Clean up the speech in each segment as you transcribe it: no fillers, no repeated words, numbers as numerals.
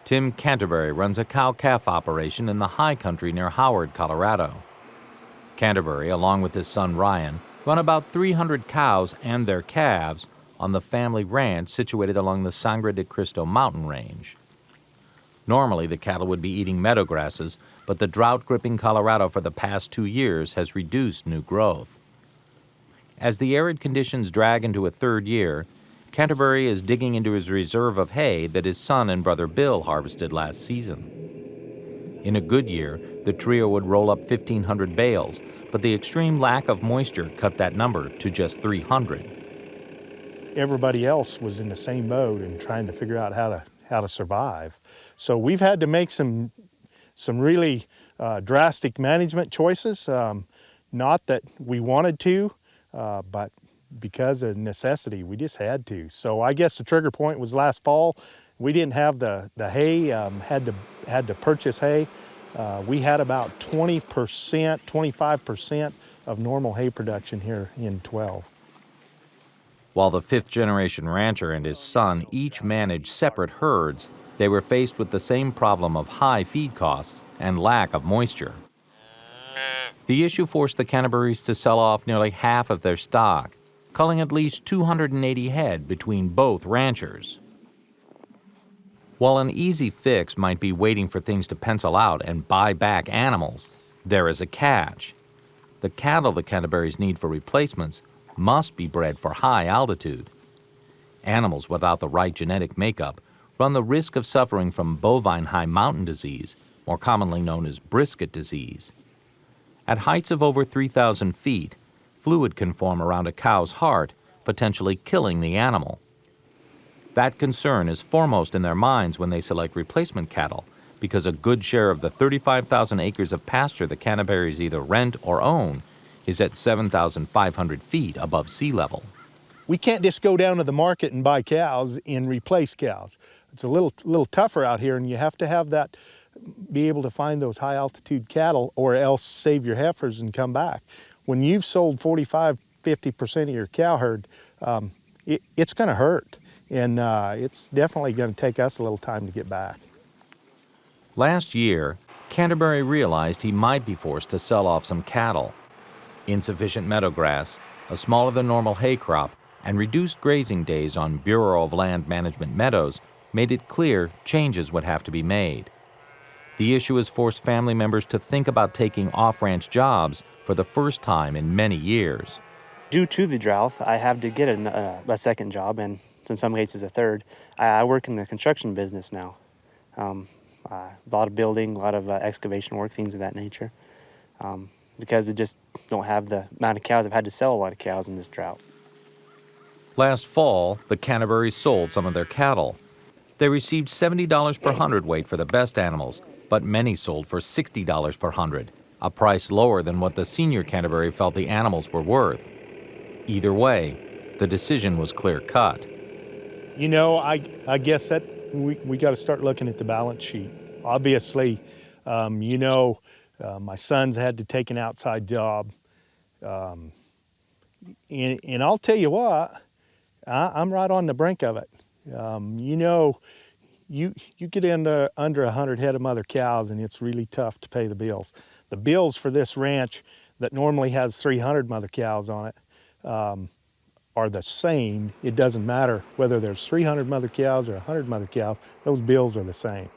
Tim Canterbury runs a cow-calf operation in the high country near Howard, Colorado. Canterbury, along with his son Ryan, run about 300 cows and their calves on the family ranch situated along the Sangre de Cristo mountain range. Normally, the cattle would be eating meadow grasses, but the drought gripping Colorado for the past 2 years has reduced new growth. As the arid conditions drag into a third year, Canterbury is digging into his reserve of hay that his son and brother Bill harvested last season. In a good year, the trio would roll up 1,500 bales, but the extreme lack of moisture cut that number to just 300. Everybody else was in the same boat and trying to figure out how to survive. So we've had to make some really drastic management choices. Not that we wanted to, but because of necessity, we just had to. So I guess the trigger point was last fall. We didn't have the hay, had to purchase hay. We had about 20%, 25% of normal hay production here in 12. While the fifth-generation rancher and his son each managed separate herds, they were faced with the same problem of high feed costs and lack of moisture. The issue forced the Canterburys to sell off nearly half of their stock, culling at least 280 head between both ranchers. While an easy fix might be waiting for things to pencil out and buy back animals, there is a catch. The cattle the Canterburys need for replacements must be bred for high altitude. Animals without the right genetic makeup run the risk of suffering from bovine high mountain disease, more commonly known as brisket disease. At heights of over 3,000 feet, fluid can form around a cow's heart, potentially killing the animal. That concern is foremost in their minds when they select replacement cattle, because a good share of the 35,000 acres of pasture the Canterburys either rent or own is at 7,500 feet above sea level. We can't just go down to the market and buy cows and replace cows. It's a little tougher out here, and you have to have that, be able to find those high altitude cattle, or else save your heifers and come back. When you've sold 45, 50% of your cow herd, it's going to hurt, and it's definitely going to take us a little time to get back. Last year, Canterbury realized he might be forced to sell off some cattle. Insufficient meadow grass, a smaller than normal hay crop, and reduced grazing days on Bureau of Land Management meadows made it clear changes would have to be made. The issue has forced family members to think about taking off-ranch jobs for the first time in many years. Due to the drought, I have to get a second job, and in some cases a third. I work in the construction business now. A lot of building, a lot of excavation work, things of that nature. Because they just don't have the amount of cows. I've had to sell a lot of cows in this drought. Last fall, the Canterburys sold some of their cattle. They received $70 per hundredweight for the best animals, but many sold for $60 per hundred, a price lower than what the senior Canterbury felt the animals were worth. Either way, the decision was clear-cut. You know, I guess that we got to start looking at the balance sheet. Obviously, my son's had to take an outside job. And I'll tell you what, I'm right on the brink of it. You get into under 100 head of mother cows, and it's really tough to pay the bills. The bills for this ranch that normally has 300 mother cows on it are the same. It doesn't matter whether there's 300 mother cows or 100 mother cows, those bills are the same.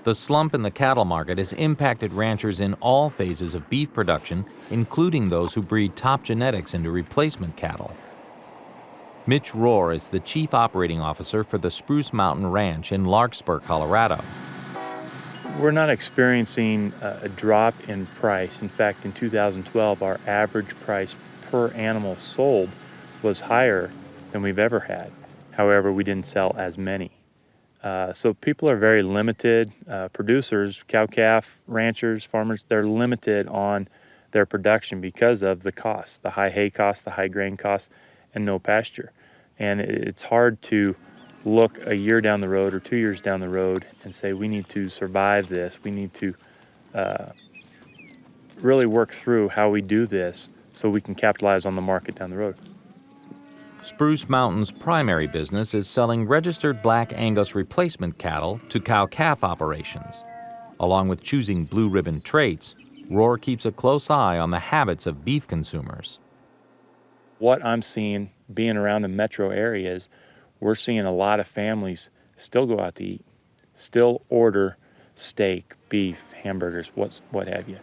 The slump in the cattle market has impacted ranchers in all phases of beef production, including those who breed top genetics into replacement cattle. Mitch Rohr is the chief operating officer for the Spruce Mountain Ranch in Larkspur, Colorado. We're not experiencing a drop in price. In fact, in 2012, our average price per animal sold was higher than we've ever had. However, we didn't sell as many. So people are very limited. Producers, cow-calf, ranchers, farmers, they're limited on their production because of the costs, the high hay costs, the high grain costs, and no pasture. And it's hard to look a year down the road or 2 years down the road and say, we need to survive this. We need to really work through how we do this so we can capitalize on the market down the road. Spruce Mountain's primary business is selling registered Black Angus replacement cattle to cow-calf operations. Along with choosing blue ribbon traits, Roar keeps a close eye on the habits of beef consumers. What I'm seeing being around the metro areas, we're seeing a lot of families still go out to eat, still order steak, beef, hamburgers, what have you.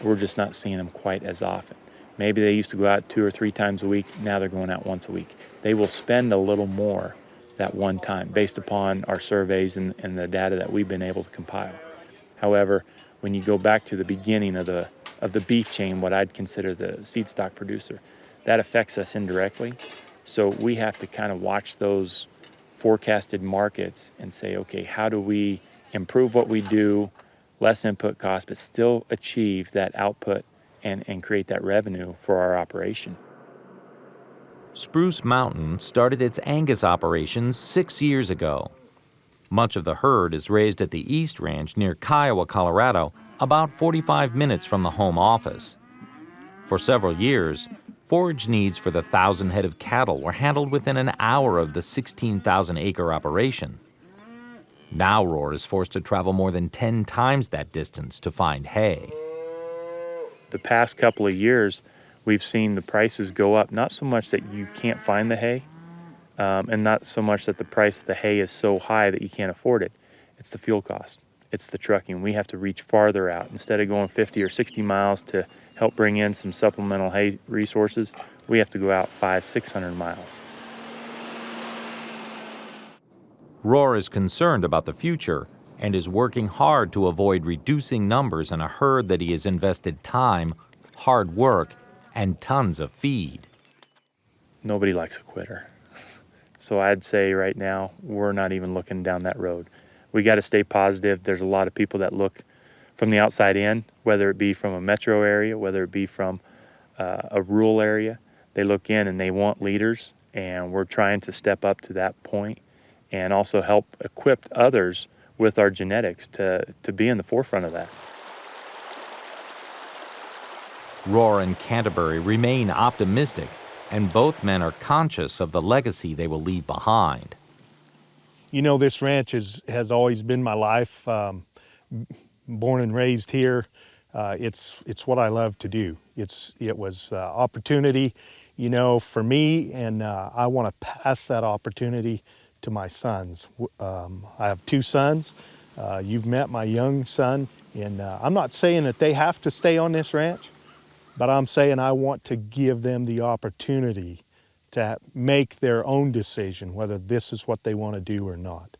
We're just not seeing them quite as often. Maybe they used to go out 2 or 3 times a week. Now they're going out once a week. They will spend a little more that one time based upon our surveys and the data that we've been able to compile. However, when you go back to the beginning of the beef chain, what I'd consider the seed stock producer, that affects us indirectly. So we have to kind of watch those forecasted markets and say, okay, how do we improve what we do, less input cost, but still achieve that output and create that revenue for our operation. Spruce Mountain started its Angus operations 6 years ago. Much of the herd is raised at the East Ranch near Kiowa, Colorado, about 45 minutes from the home office. For several years, forage needs for the 1,000 head of cattle were handled within an hour of the 16,000-acre operation. Now Roar is forced to travel more than 10 times that distance to find hay. The past couple of years, we've seen the prices go up, not so much that you can't find the hay, and not so much that the price of the hay is so high that you can't afford it. It's the fuel cost. It's the trucking. We have to reach farther out. Instead of going 50 or 60 miles to help bring in some supplemental hay resources, we have to go out 500-600 miles. Roar is concerned about the future and is working hard to avoid reducing numbers in a herd that he has invested time, hard work, and tons of feed. Nobody likes a quitter. So I'd say right now, we're not even looking down that road. We got to stay positive. There's a lot of people that look from the outside in, whether it be from a metro area, whether it be from a rural area. They look in and they want leaders, and we're trying to step up to that point and also help equip others with our genetics to be in the forefront of that. Roar and Canterbury remain optimistic, and both men are conscious of the legacy they will leave behind. You know, this ranch has always been my life. Born and raised here, it's what I love to do. It was opportunity, you know, for me, and I want to pass that opportunity to my sons. I have 2 sons. You've met my young son, and I'm not saying that they have to stay on this ranch, but I'm saying I want to give them the opportunity to make their own decision whether this is what they want to do or not.